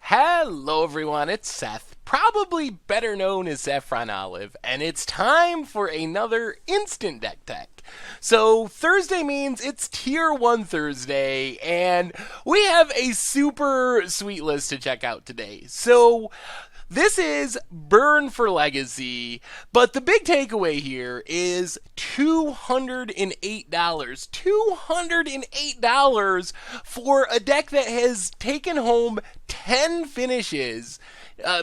Hello everyone, it's Seth, probably better known as Saffron Olive, and it's time for another Instant Deck Tech. So Thursday means it's Tier 1 Thursday, and we have a super sweet list to check out today. So this is Burn for Legacy, but the big takeaway here is $208. $208 for a deck that has taken home 10 finishes,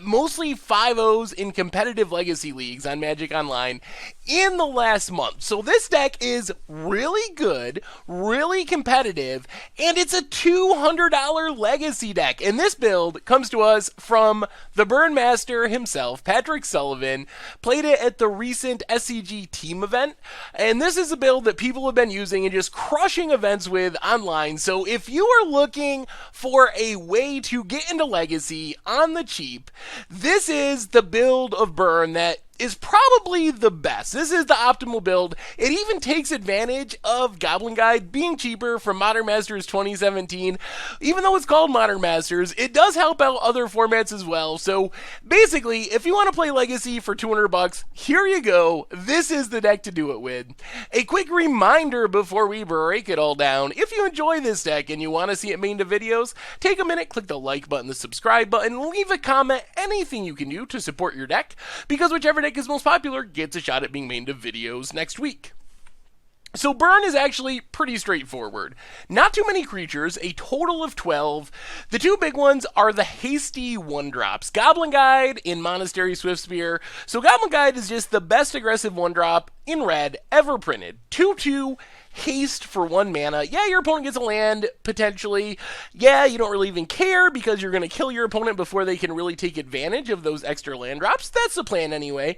mostly 5-0s in competitive Legacy leagues on Magic Online in the last month. So this deck is really good, really competitive, and it's a $200 Legacy deck. And this build comes to us from the Burn Master himself, Patrick Sullivan. Played it at the recent SCG team event, and this is a build that people have been using and just crushing events with online. So if you are looking for a way to get into Legacy on the cheap, this is the build of Burn that is probably the best. This is the optimal build. It even takes advantage of Goblin Guide being cheaper from Modern Masters 2017. Even though it's called Modern Masters, it does help out other formats as well. So basically, if you want to play Legacy for $200, here you go. This is the deck to do it with. A quick reminder before we break it all down. If you enjoy this deck and you want to see it made into videos, take a minute, click the like button, the subscribe button, leave a comment, anything you can do to support your deck, because whichever deck is most popular gets a shot at being made into videos next week. So Burn is actually pretty straightforward. Not too many creatures, a total of 12. The two big ones are the hasty 1-drops. Goblin Guide in Monastery Swiftspear. So Goblin Guide is just the best aggressive 1-drop in red ever printed. 2/2 haste for 1 mana. Yeah, your opponent gets a land, potentially. Yeah, you don't really even care because you're going to kill your opponent before they can really take advantage of those extra land drops. That's the plan anyway.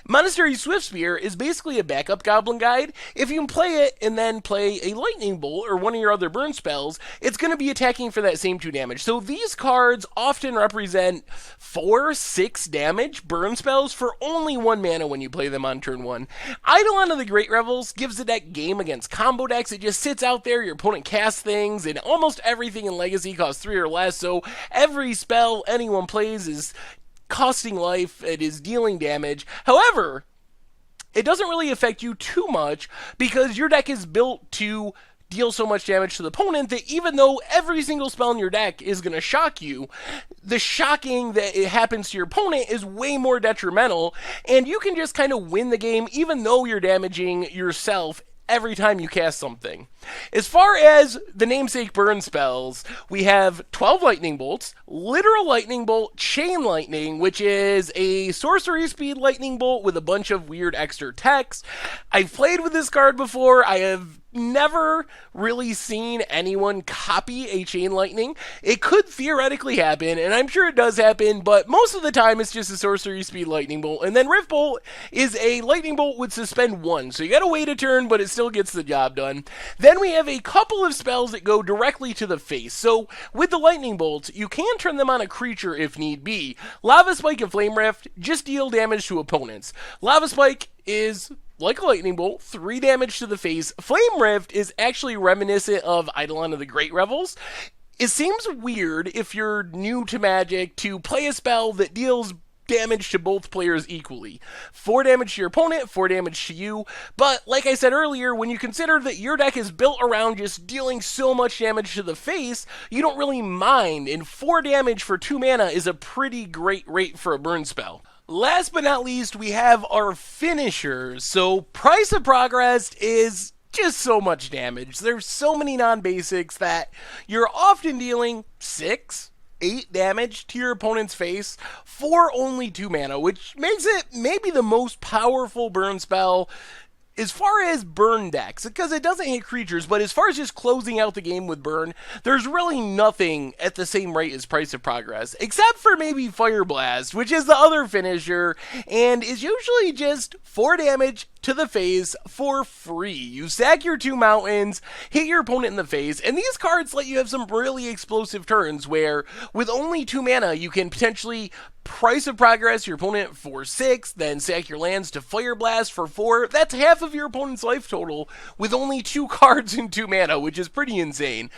Monastery Swiftspear is basically a backup Goblin Guide. If you can play it and then play a Lightning Bolt or one of your other burn spells, it's going to be attacking for that same 2 damage. So these cards often represent 4-6 damage burn spells for only 1 mana when you play them on turn 1. Eidolon of the Great Revels gives the deck game against combo decks. It just sits out there, your opponent casts things, and almost everything in Legacy costs 3 or less, so every spell anyone plays is costing life, it is dealing damage. However, it doesn't really affect you too much because your deck is built to deal so much damage to the opponent that even though every single spell in your deck is going to shock you, the shocking that it happens to your opponent is way more detrimental, and you can just kind of win the game even though you're damaging yourself every time you cast something. As far as the namesake burn spells, we have 12 lightning bolts, literal lightning bolt, chain lightning, which is a sorcery speed lightning bolt with a bunch of weird extra text. I've played with this card before. I have never really seen anyone copy a chain lightning. It could theoretically happen, and I'm sure it does happen, but most of the time it's just a sorcery speed lightning bolt. And then Rift Bolt is a lightning bolt with suspend 1, so you gotta wait a turn, but it still gets the job done. Then we have a couple of spells that go directly to the face. So with the lightning bolts, you can turn them on a creature if need be. Lava Spike and Flame Rift just deal damage to opponents. Lava Spike is like a lightning bolt, 3 damage to the face. Flame Rift is actually reminiscent of Eidolon of the Great Revels. It seems weird if you're new to Magic to play a spell that deals damage to both players equally. 4 damage to your opponent, 4 damage to you. But like I said earlier, when you consider that your deck is built around just dealing so much damage to the face, you don't really mind, and 4 damage for 2 mana is a pretty great rate for a burn spell. Last but not least, we have our finishers. So Price of Progress is just so much damage. There's so many non-basics that you're often dealing 6, 8 damage to your opponent's face for only 2 mana, which makes it maybe the most powerful burn spell as far as burn decks, because it doesn't hit creatures, but as far as just closing out the game with burn, there's really nothing at the same rate as Price of Progress, except for maybe Fire Blast, which is the other finisher, and is usually just 4 damage to the face for free. You sack your 2 mountains, hit your opponent in the face, and these cards let you have some really explosive turns where with only 2 mana you can potentially Price of Progress your opponent for 6, then sack your lands to Fire Blast for 4. That's half of your opponent's life total with only 2 cards and 2 mana, which is pretty insane.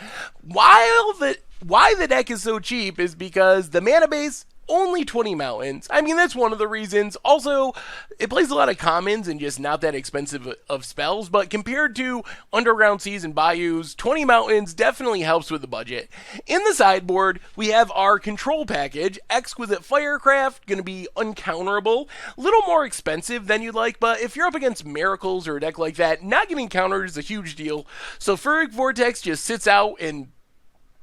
While the why the deck is so cheap is because the mana base, only 20 mountains. I mean, that's one of the reasons. Also, it plays a lot of commons and just not that expensive of spells, but compared to Underground Seas and Bayous, 20 mountains definitely helps with the budget. In the sideboard, we have our control package, Exquisite Firecraft, going to be uncounterable, a little more expensive than you'd like, but if you're up against Miracles or a deck like that, not getting countered is a huge deal. So Sulfuric Vortex just sits out and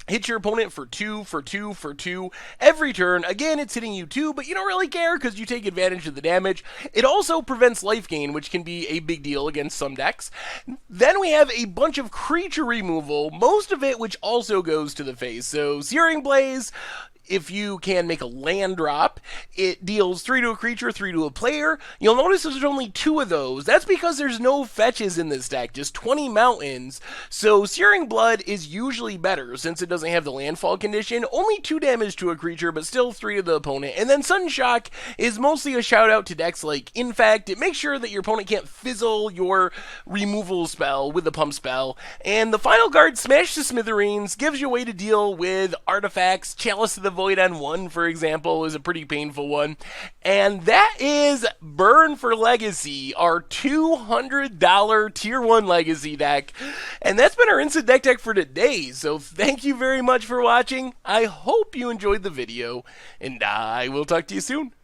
hit your opponent for 2, for 2, for 2 every turn. Again, it's hitting you 2, but you don't really care because you take advantage of the damage. It also prevents life gain, which can be a big deal against some decks. Then we have a bunch of creature removal, most of it which also goes to the face. So Searing Blaze, if you can make a land drop, it deals 3 to a creature, 3 to a player. You'll notice there's only 2 of those. That's because there's no fetches in this deck, just 20 mountains. So Searing Blood is usually better since it doesn't have the landfall condition. Only 2 damage to a creature, but still 3 to the opponent. And then Sudden Shock is mostly a shout out to decks like Infect. It makes sure that your opponent can't fizzle your removal spell with the pump spell. And the final card, Smash to Smithereens, gives you a way to deal with artifacts. Chalice of the Void on 1, for example, is a pretty painful one. And that is Burn for Legacy, our $200 Tier 1 Legacy deck. And that's been our Instant Deck Tech for today. So thank you very much for watching. I hope you enjoyed the video, and I will talk to you soon.